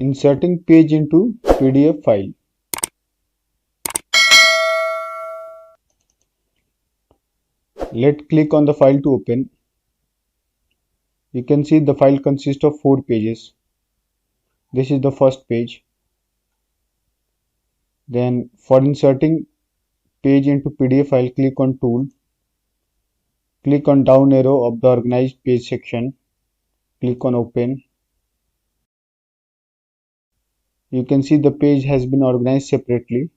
Inserting page into PDF file. Let's click on the file to open. You can see the file consists of 4 pages. This is the first page. Then for inserting page into PDF file, click on Tool. Click on down arrow of the organized page section. Click on Open. You can see the page has been organized separately.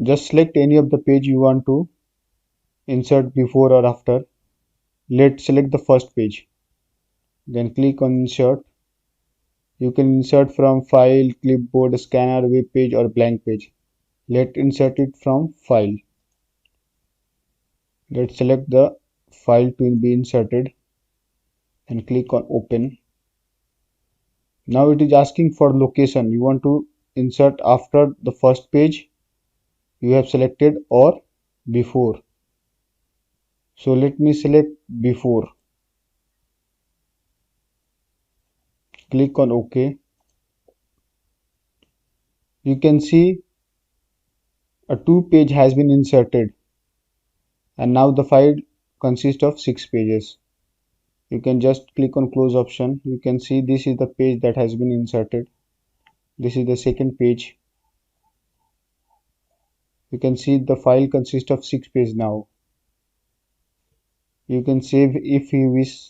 Just select any of the page you want to insert before or after. Let's select the first page. Then click on Insert. You can insert from File, Clipboard, Scanner, Web page or blank page. Let's insert it from File. Let's select the file to be inserted and click on Open. Now it is asking for location. You want to insert after the first page you have selected or before. So let me select before. Click on OK. You can see a 2 page has been inserted and now the file consists of 6 pages. You can just click on close option. You can see this is the page that has been inserted. This is the second page. You can see the file consists of 6 pages now. You can save if you wish.